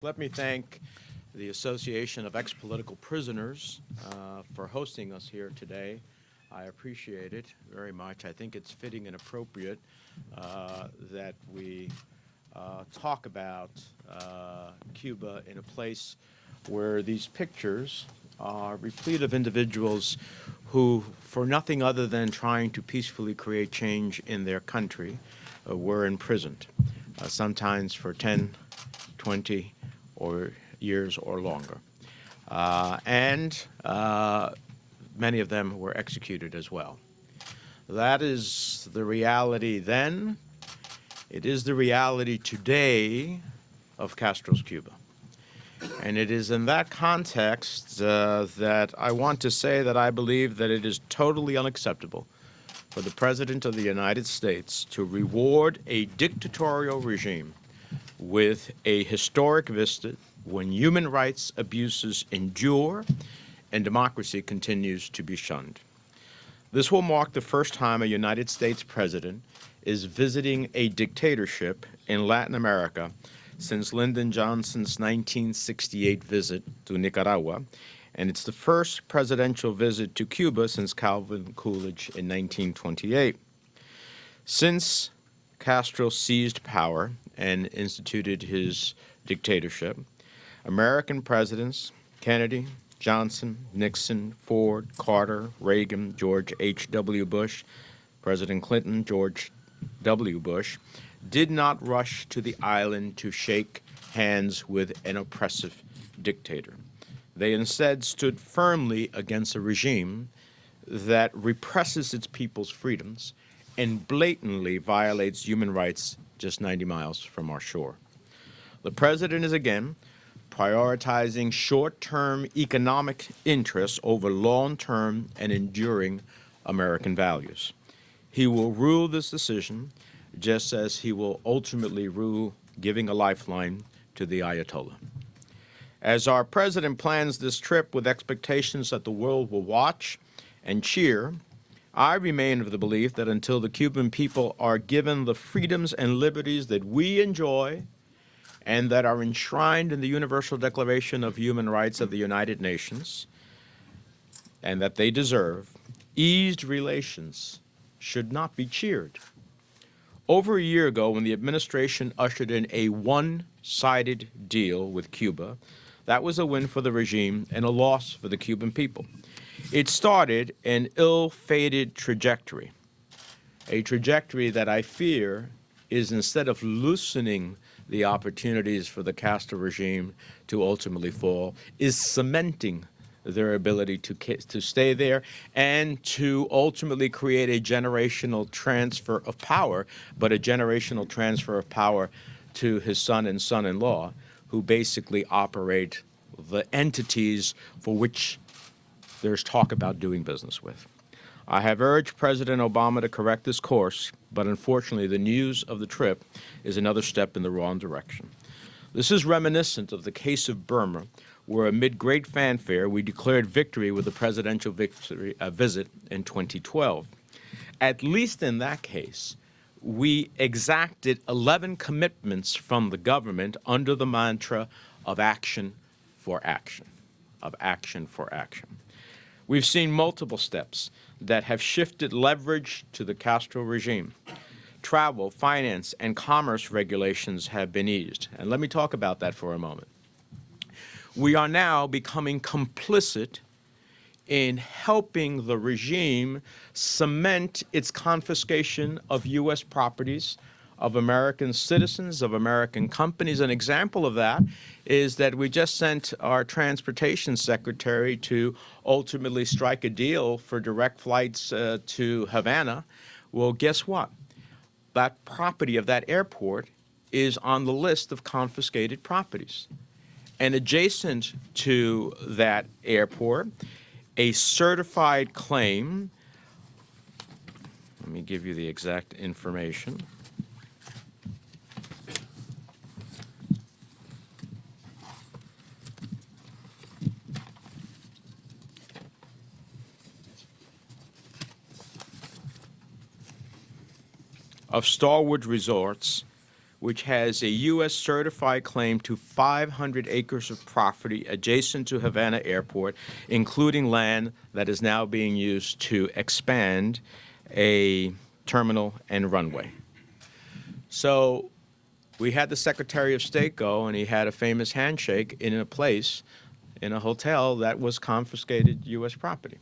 Let me thank the Association of Ex-Political Prisoners for hosting us here today. I appreciate it very much. I think it's fitting and appropriate that we talk about Cuba in a place where these pictures are replete of individuals who, for nothing other than trying to peacefully create change in their country, were imprisoned, sometimes for 10, 20, or years or longer. And many of them were executed as well. That is the reality then. It is the reality today of Castro's Cuba. And it is in that context that I want to say that I believe that it is totally unacceptable for the President of the United States to reward a dictatorial regime with a historic vista when human rights abuses endure and democracy continues to be shunned. This will mark the first time a United States president is visiting a dictatorship in Latin America since Lyndon Johnson's 1968 visit to Nicaragua, and it's the first presidential visit to Cuba since Calvin Coolidge in 1928. Since Castro seized power and instituted his dictatorship, American presidents Kennedy, Johnson, Nixon, Ford, Carter, Reagan, George H.W. Bush, President Clinton, George W. Bush, did not rush to the island to shake hands with an oppressive dictator. They instead stood firmly against a regime that represses its people's freedoms and blatantly violates human rights just 90 miles from our shore. The president is again prioritizing short-term economic interests over long-term and enduring American values. He will rule this decision just as he will ultimately rule giving a lifeline to the Ayatollah. As our president plans this trip with expectations that the world will watch and cheer, I remain of the belief that until the Cuban people are given the freedoms and liberties that we enjoy and that are enshrined in the Universal Declaration of Human Rights of the United Nations, and that they deserve, eased relations should not be cheered. Over a year ago, when the administration ushered in a one-sided deal with Cuba, that was a win for the regime and a loss for the Cuban people. It started an ill-fated trajectory, a trajectory that I fear is, instead of loosening the opportunities for the Castro regime to ultimately fall, is cementing their ability to stay there and to ultimately create a generational transfer of power, but a generational transfer of power to his son and son-in-law, who basically operate the entities for which there's talk about doing business with. I have urged President Obama to correct this course, but unfortunately the news of the trip is another step in the wrong direction. This is reminiscent of the case of Burma, where amid great fanfare we declared victory with a presidential visit in 2012. At least in that case, we exacted 11 commitments from the government under the mantra of action for action, of action for action. We've seen multiple steps that have shifted leverage to the Castro regime. Travel, finance, and commerce regulations have been eased. And let me talk about that for a moment. We are now becoming complicit in helping the regime cement its confiscation of U.S. properties, of American citizens, of American companies. An example of that is that we just sent our transportation secretary to ultimately strike a deal for direct flights to Havana. Well, guess what? That property of that airport is on the list of confiscated properties. And adjacent to that airport, a certified claim, let me give you the exact information, of Starwood Resorts, which has a U.S. certified claim to 500 acres of property adjacent to Havana Airport, including land that is now being used to expand a terminal and runway. So we had the Secretary of State go, and he had a famous handshake in a place, in a hotel that was confiscated U.S. property.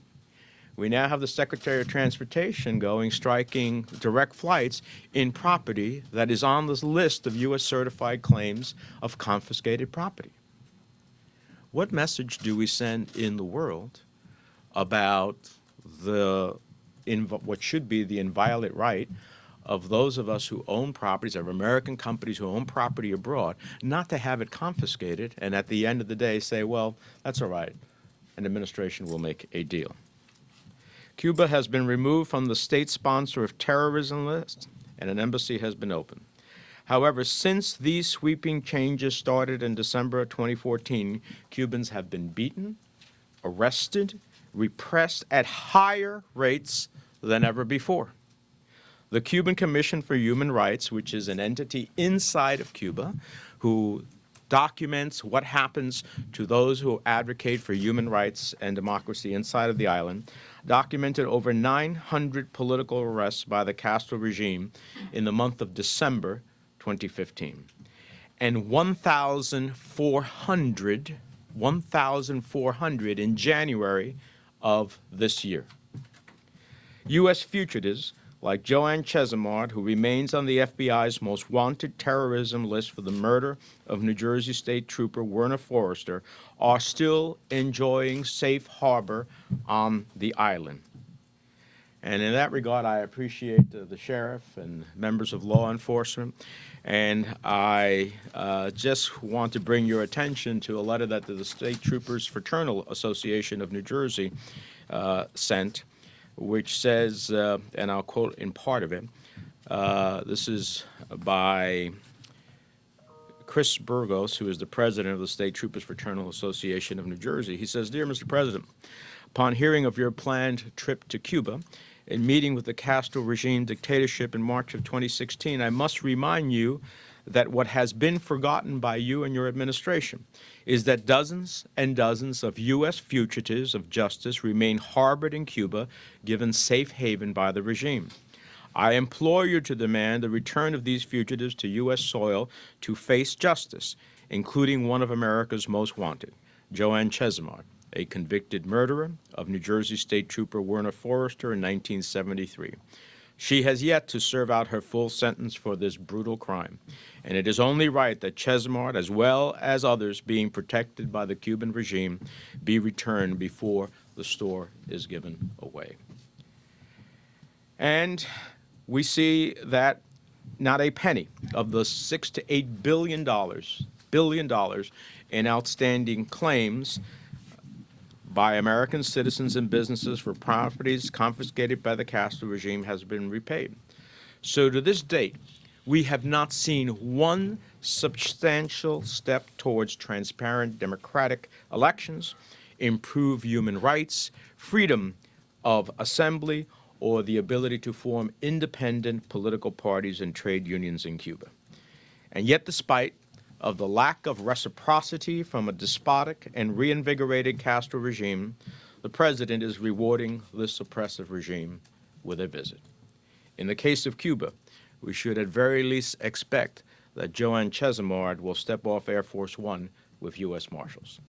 We now have the Secretary of Transportation going, striking direct flights in property that is on this list of U.S. certified claims of confiscated property. What message do we send in the world about what should be the inviolate right of those of us who own properties, of American companies who own property abroad, not to have it confiscated and at the end of the day say, well, that's all right, an administration will make a deal. Cuba has been removed from the state sponsor of terrorism list, and an embassy has been opened. However, since these sweeping changes started in December of 2014, Cubans have been beaten, arrested, repressed at higher rates than ever before. The Cuban Commission for Human Rights, which is an entity inside of Cuba, who documents what happens to those who advocate for human rights and democracy inside of the island, documented over 900 political arrests by the Castro regime in the month of December 2015, and 1,400 in January of this year. U.S. fugitives like Joanne Chesimard, who remains on the FBI's most wanted terrorism list for the murder of New Jersey State Trooper Werner Forrester, are still enjoying safe harbor on the island. And in that regard, I appreciate the sheriff and members of law enforcement. And I just want to bring your attention to a letter that the State Troopers Fraternal Association of New Jersey sent, which says, and I'll quote in part of it, this is by Chris Burgos, who is the president of the State Troopers Fraternal Association of New Jersey. He says, "Dear Mr. President, upon hearing of your planned trip to Cuba and meeting with the Castro regime dictatorship in March of 2016, I must remind you that what has been forgotten by you and your administration is that dozens and dozens of U.S. fugitives of justice remain harbored in Cuba, given safe haven by the regime. I implore you to demand the return of these fugitives to U.S. soil to face justice, including one of America's most wanted, Joanne Chesimard, a convicted murderer of New Jersey State Trooper Werner Forrester in 1973. She has yet to serve out her full sentence for this brutal crime, and it is only right that Chesimard, as well as others being protected by the Cuban regime, be returned before the store is given away." And we see that not a penny of the $6 to $8 billion in outstanding claims by American citizens and businesses for properties confiscated by the Castro regime has been repaid. So to this date, we have not seen one substantial step towards transparent democratic elections, improved human rights, freedom of assembly, or the ability to form independent political parties and trade unions in Cuba. And yet, despite of the lack of reciprocity from a despotic and reinvigorated Castro regime, the president is rewarding this oppressive regime with a visit. In the case of Cuba, we should at very least expect that Joanne Chesimard will step off Air Force One with U.S. Marshals.